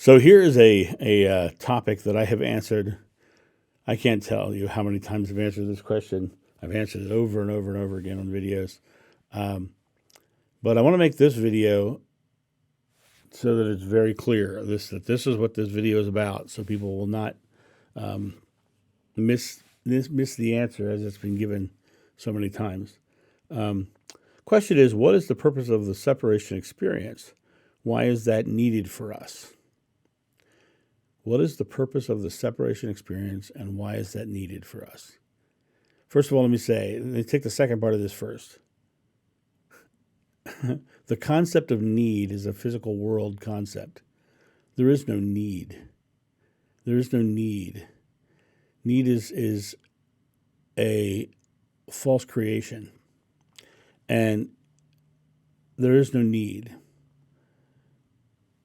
So here is a topic that I have answered. I can't tell you how many times I've answered this question. I've answered it over and over and over again on videos. But I want to make this video so that it's very clear that this is what this video is about, so people will not miss the answer as it's been given so many times. Question is, what is the purpose of the separation experience? Why is that needed for us? What is the purpose of the separation experience, and why is that needed for us? First of all, let me take the second part of this first. The concept of need is a physical world concept. There is no need. There is no need. Need is a false creation. And there is no need.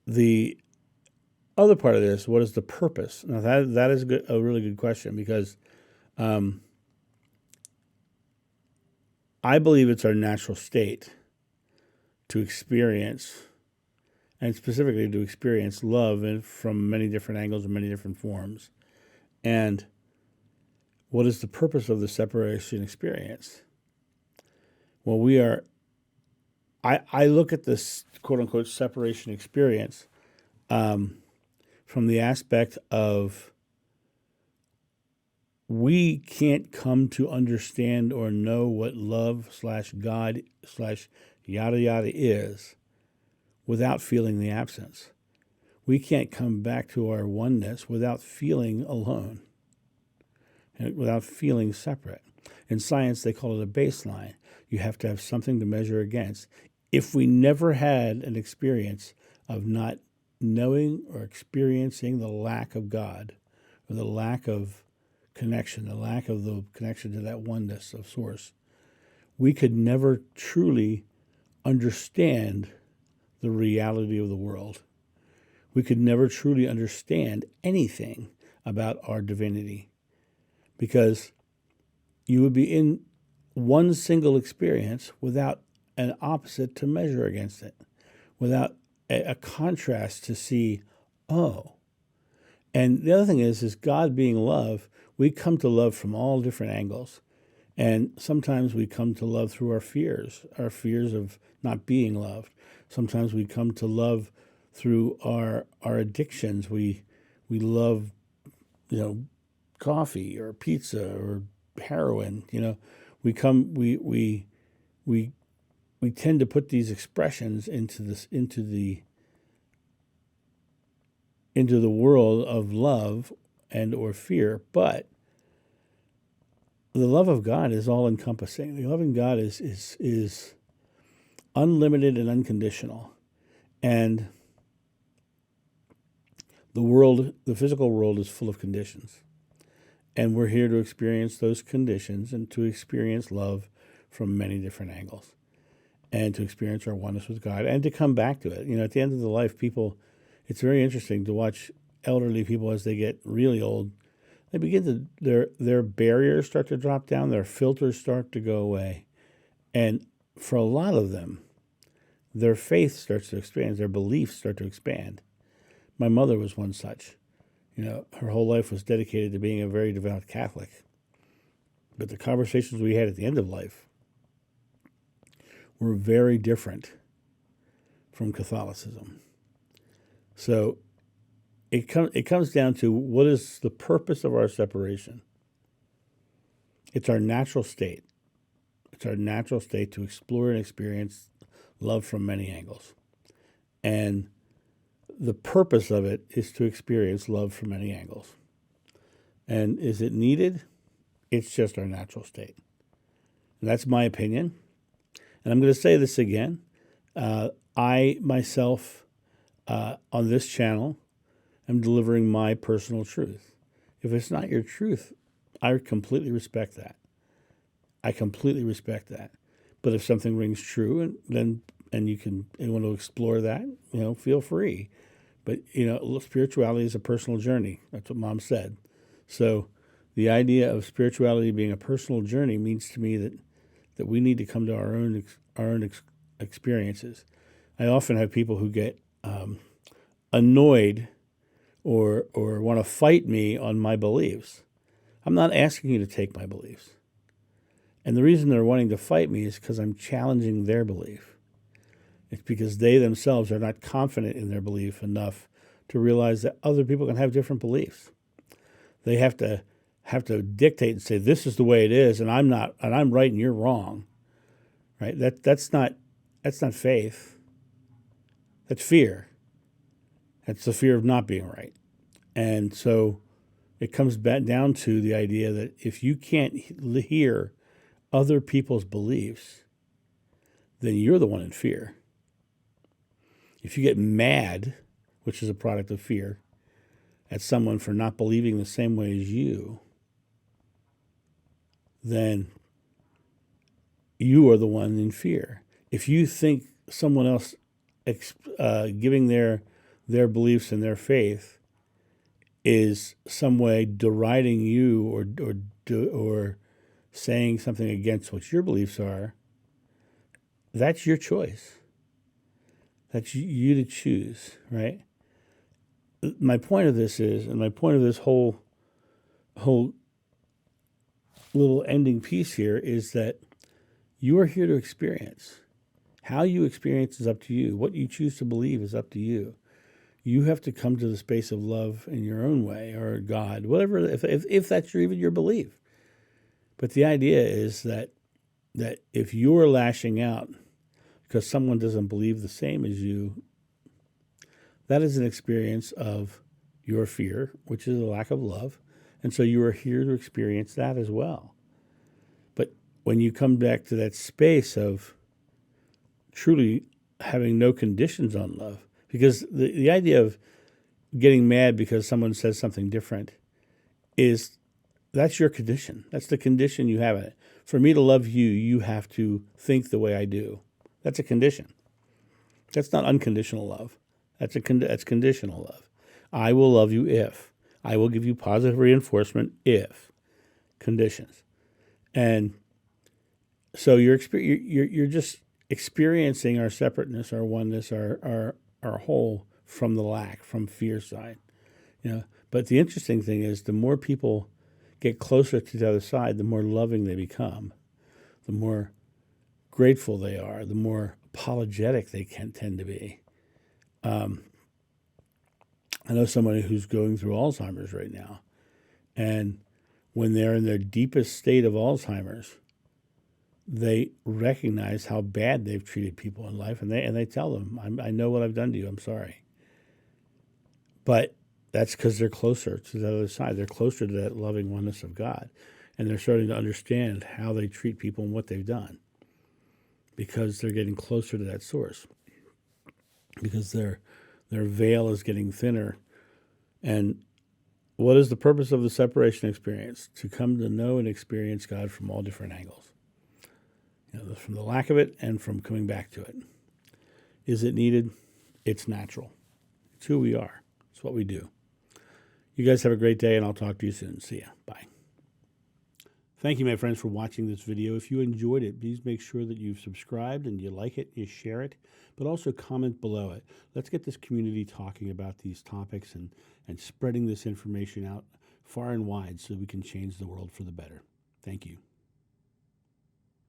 The other part of this, what is the purpose? Now that is a really good question, because I believe it's our natural state to experience, and specifically to experience love from many different angles and many different forms. And what is the purpose of the separation experience? Well, I look at this quote-unquote separation experience from the aspect of we can't come to understand or know what love/God/ yada yada is without feeling the absence. We can't come back to our oneness without feeling alone and without feeling separate. In science, they call it a baseline. You have to have something to measure against. If we never had an experience of not knowing or experiencing the lack of God, or the lack of connection, the lack of the connection to that oneness of source, we could never truly understand the reality of the world. We could never truly understand anything about our divinity, because you would be in one single experience without an opposite to measure against it, without a contrast to see, oh. And the other thing is God being love, we come to love from all different angles. And sometimes we come to love through our fears of not being loved. Sometimes we come to love through our addictions. We love, coffee or pizza or heroin. We tend to put these expressions into the world of love and or fear, but the love of God is all encompassing. The love of God is unlimited and unconditional. And the physical world is full of conditions. And we're here to experience those conditions and to experience love from many different angles, and to experience our oneness with God and to come back to it. At the end of the life, it's very interesting to watch elderly people as they get really old. They begin their barriers start to drop down, their filters start to go away. And for a lot of them, their faith starts to expand, their beliefs start to expand. My mother was one such. Her whole life was dedicated to being a very devout Catholic. But the conversations we had at the end of life were very different from Catholicism. So it comes down to, what is the purpose of our separation? It's our natural state. It's our natural state to explore and experience love from many angles. And the purpose of it is to experience love from many angles. And is it needed? It's just our natural state. And that's my opinion. And I'm going to say this again. I myself, on this channel, am delivering my personal truth. If it's not your truth, I completely respect that. But if something rings true, and you want to explore that, feel free. But spirituality is a personal journey. That's what Mom said. So the idea of spirituality being a personal journey means to me that we need to come to our own experiences. I often have people who get annoyed or want to fight me on my beliefs. I'm not asking you to take my beliefs. And the reason they're wanting to fight me is because I'm challenging their belief. It's because they themselves are not confident in their belief enough to realize that other people can have different beliefs. They have to dictate and say, this is the way it is, and I'm right and you're wrong. Right? That's not faith. That's fear. That's the fear of not being right. And so it comes back down to the idea that if you can't hear other people's beliefs, then you're the one in fear. If you get mad, which is a product of fear, at someone for not believing the same way as you, then you are the one in fear. If you think someone else giving their beliefs and their faith is some way deriding you or saying something against what your beliefs are, that's your choice. That's you to choose, right? My point of this is, and my point of this whole little ending piece here is that you are here to experience. How you experience is up to you. What you choose to believe is up to you. You have to come to the space of love in your own way, or God, whatever, if that's even your belief. But the idea is that if you're lashing out because someone doesn't believe the same as you, that is an experience of your fear, which is a lack of love. And so you are here to experience that as well. But when you come back to that space of truly having no conditions on love, because the idea of getting mad because someone says something different that's your condition. That's the condition you have in it. For me to love you, you have to think the way I do. That's a condition. That's not unconditional love. That's conditional love. I will love you if. I will give you positive reinforcement if. Conditions. And so you're just experiencing our separateness, our oneness, our whole from the lack, from fear side. But the interesting thing is the more people get closer to the other side, the more loving they become, the more grateful they are, the more apologetic they can tend to be. I know somebody who's going through Alzheimer's right now, and when they're in their deepest state of Alzheimer's, they recognize how bad they've treated people in life, and they tell them, I know what I've done to you, I'm sorry. But that's because they're closer to the other side. They're closer to that loving oneness of God, and they're starting to understand how they treat people and what they've done because they're getting closer to that source, because their veil is getting thinner. And what is the purpose of the separation experience? To come to know and experience God from all different angles. From the lack of it and from coming back to it. Is it needed? It's natural. It's who we are. It's what we do. You guys have a great day, and I'll talk to you soon. See ya. Bye. Thank you, my friends, for watching this video. If you enjoyed it, please make sure that you've subscribed and you like it, you share it, but also comment below it. Let's get this community talking about these topics and spreading this information out far and wide so we can change the world for the better. Thank you.